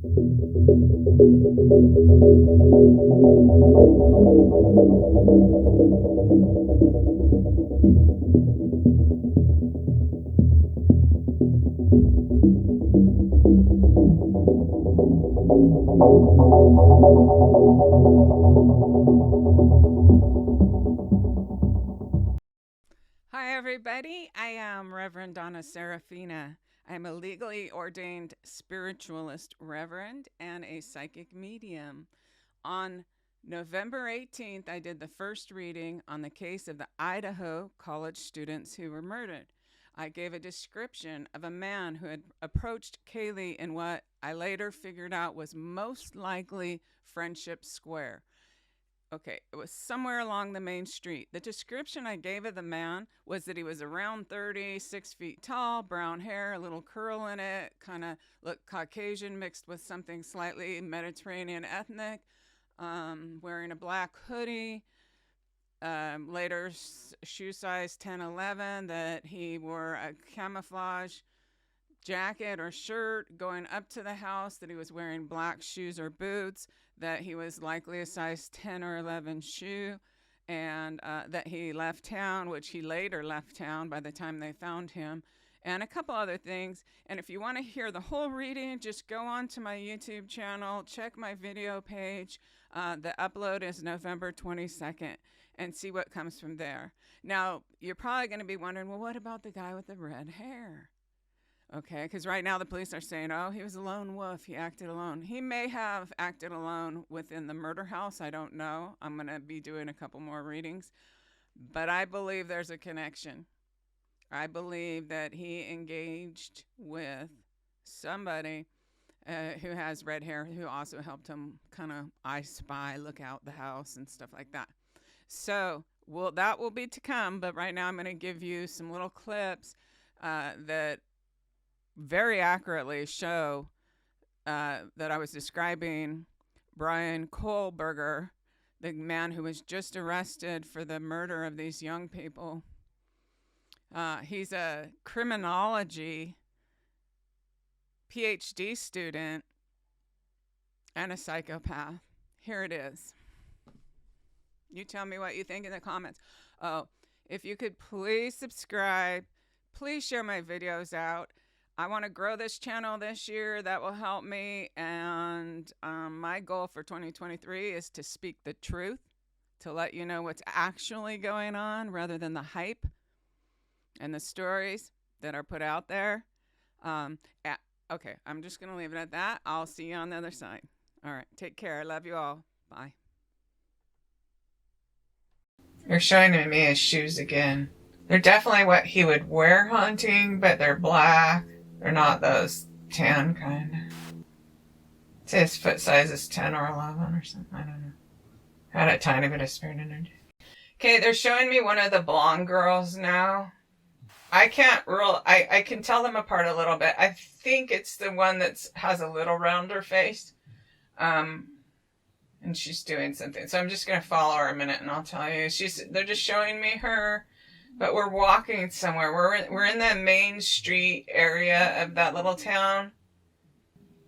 Hi, everybody. I am Reverend Donna Seraphina. I'm a legally ordained spiritualist reverend and a psychic medium. On November 18th, I did the first reading on the case of the Idaho college students who were murdered. I gave a description of a man who had approached Kaylee in what I later figured out was most likely Friendship Square. Okay, it was somewhere along the main street. The description I gave of the man was that he was around 30, 6 feet tall, brown hair, a little curl in it, kind of looked Caucasian mixed with something slightly Mediterranean ethnic, wearing a black hoodie, later shoe size 10, 11, that he wore a camouflage jacket or shirt going up to the house, that he was wearing black shoes or boots, that he was likely a size 10 or 11 shoe, and that he left town, which he later left town by the time they found him, and a couple other things. And if you want to hear the whole reading, just go on to my YouTube channel, check my video page. The upload is November 22nd, and see what comes from there. Now, you're probably going to be wondering, well, what about the guy with the red hair? Okay, because right now the police are saying, oh, he was a lone wolf. He acted alone. He may have acted alone within the murder house. I don't know. I'm going to be doing a couple more readings. But I believe there's a connection. I believe that he engaged with somebody who has red hair, who also helped him kind of I spy, look out the house and stuff like that. So that will be to come. But right now I'm going to give you some little clips that very accurately show that I was describing Bryan Kohberger, the man who was just arrested for the murder of these young people. He's a criminology PhD student and a psychopath. Here it is. You tell me what you think in the comments. Oh, if you could please subscribe, please share my videos out. I want to grow this channel this year. That will help me. And my goal for 2023 is to speak the truth, to let you know what's actually going on rather than the hype and the stories that are put out there. Okay, I'm just going to leave it at that. I'll see you on the other side. All right, take care. I love you all. Bye. You're showing me his shoes again. They're definitely what he would wear hunting, but they're black. They're not those tan kind. I'd say his foot size is 10 or 11 or something. I don't know. Had a tiny bit of spirit energy. Okay, they're showing me one of the blonde girls now. I can tell them apart a little bit. I think it's the one that has a little rounder face. And she's doing something. So I'm just going to follow her a minute and I'll tell you. They're just showing me her. But we're walking somewhere. We're in that main street area of that little town.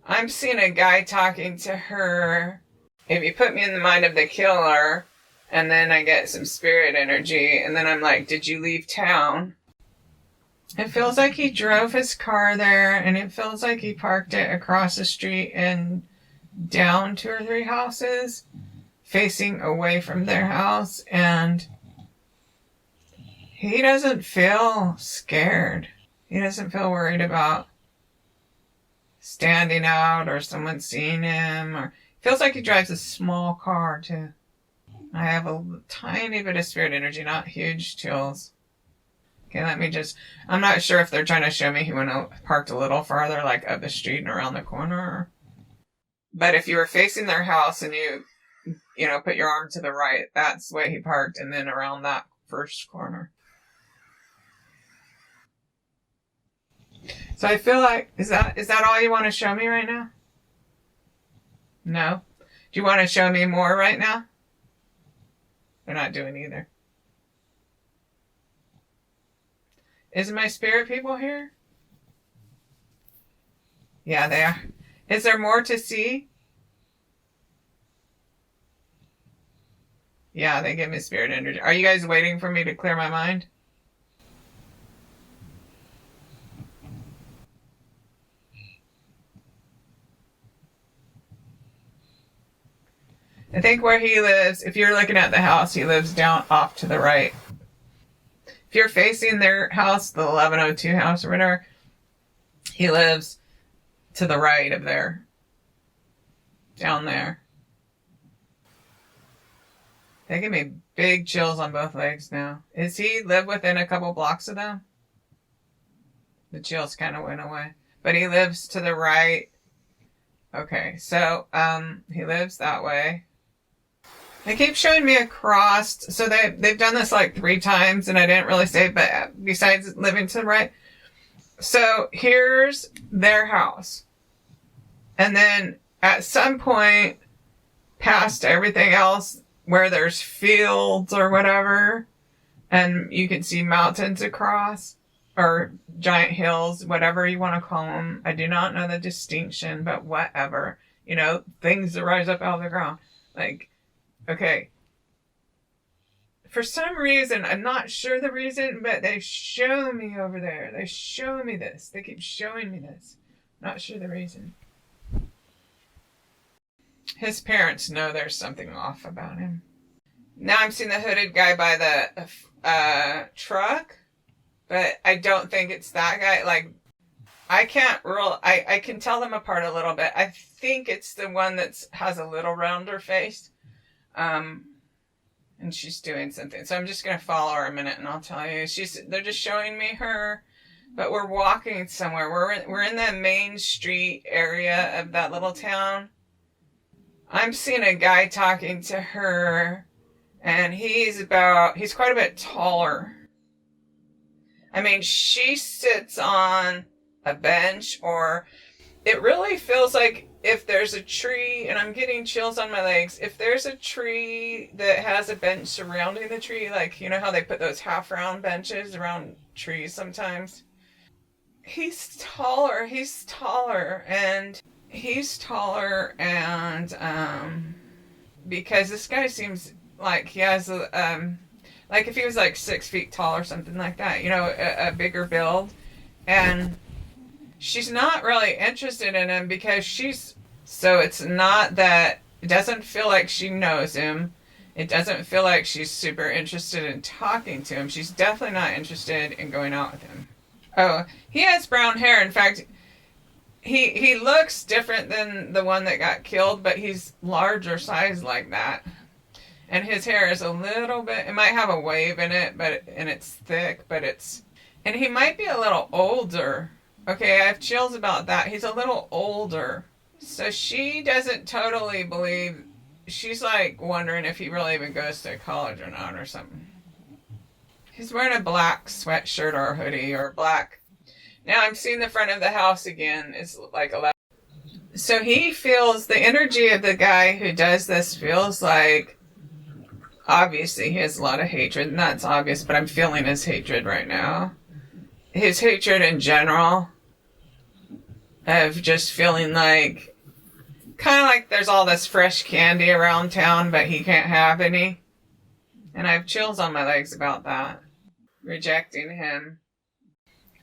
I'm seeing a guy talking to her. If you put me in the mind of the killer, and then I get some spirit energy, and then I'm like, did you leave town? It feels like he drove his car there, and it feels like he parked it across the street and down 2 or 3 houses, facing away from their house, and he doesn't feel scared. He doesn't feel worried about standing out or someone seeing him. Or feels like he drives a small car too. I have a tiny bit of spirit energy, not huge chills. Okay, I'm not sure if they're trying to show me he went out, parked a little farther, like up the street and around the corner. But if you were facing their house and you put your arm to the right, that's the way he parked, and then around that first corner. So I feel like, is that all you want to show me right now? No? Do you want to show me more right now? They're not doing either. Is my spirit people here? Yeah, they are. Is there more to see? Yeah, they give me spirit energy. Are you guys waiting for me to clear my mind? I think where he lives, if you're looking at the house, he lives down off to the right. If you're facing their house, the 1102 house or whatever, he lives to the right of there. Down there. They give me big chills on both legs now. Is he live within a couple blocks of them? The chills kind of went away. But he lives to the right. Okay, so he lives that way. They keep showing me a cross. So they've done this like 3 times, and I didn't really say, but besides living to the right. So here's their house. And then at some point, past everything else, where there's fields or whatever, and you can see mountains across, or giant hills, whatever you want to call them. I do not know the distinction, but whatever. You know, things that rise up out of the ground. Like, okay. For some reason, I'm not sure the reason, but they show me over there. They show me this. They keep showing me this. Not sure the reason. His parents know there's something off about him. Now I'm seeing the hooded guy by the truck, but I don't think it's that guy. Like, I can't I can tell them apart a little bit. I think it's the one that has a little rounder face. And she's doing something. So I'm just going to follow her a minute and I'll tell you. They're just showing me her, but we're walking somewhere. We're in the main street area of that little town. I'm seeing a guy talking to her, and he's quite a bit taller. I mean, she sits on a bench, or it really feels like if there's a tree, and I'm getting chills on my legs, if there's a tree that has a bench surrounding the tree, like, you know how they put those half-round benches around trees sometimes? He's taller, and because this guy seems like he has like if he was like 6 feet tall or something like that, you know, a bigger build. And she's not really interested in him because so it's not that, it doesn't feel like she knows him. It doesn't feel like she's super interested in talking to him. She's definitely not interested in going out with him. Oh, he has brown hair. In fact, he looks different than the one that got killed, but he's larger size like that. And his hair is a little bit, it might have a wave in it, and it's thick, and he might be a little older. Okay, I have chills about that. He's a little older. So she doesn't totally believe, she's like wondering if he really even goes to college or not or something. He's wearing a black sweatshirt or hoodie or black. Now I'm seeing the front of the house again. It's like 11. So he feels, the energy of the guy who does this feels like, obviously he has a lot of hatred, and that's obvious, but I'm feeling his hatred right now. His hatred in general, of just feeling like, kind of like there's all this fresh candy around town, but he can't have any. And I have chills on my legs about that. Rejecting him.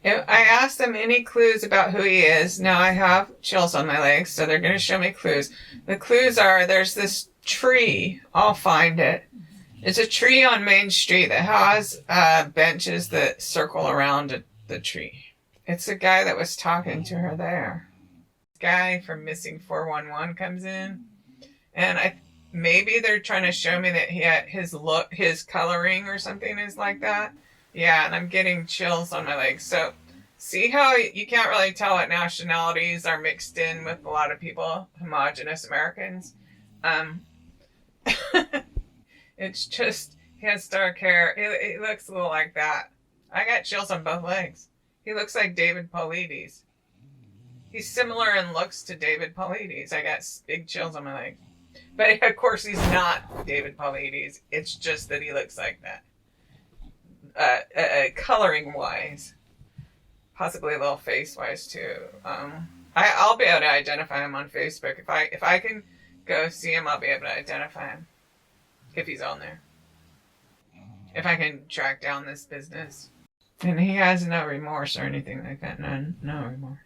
I asked them any clues about who he is. Now I have chills on my legs, so they're going to show me clues. The clues are, there's this tree. I'll find it. It's a tree on Main Street that has benches that circle around the tree. It's the guy that was talking to her there. This guy from Missing 411 comes in, and maybe they're trying to show me that his coloring or something is like that. Yeah, and I'm getting chills on my legs. So, see how you can't really tell what nationalities are mixed in with a lot of people, homogenous Americans. It's just, he has dark hair. He looks a little like that. I got chills on both legs. He looks like David Paulides. He's similar in looks to David Paulides. I got big chills on my legs. But of course he's not David Paulides. It's just that he looks like that. Coloring wise. Possibly a little face wise too. I'll be able to identify him on Facebook. If I can go see him, I'll be able to identify him if he's on there. If I can track down this business. And he has no remorse or anything like that. No remorse.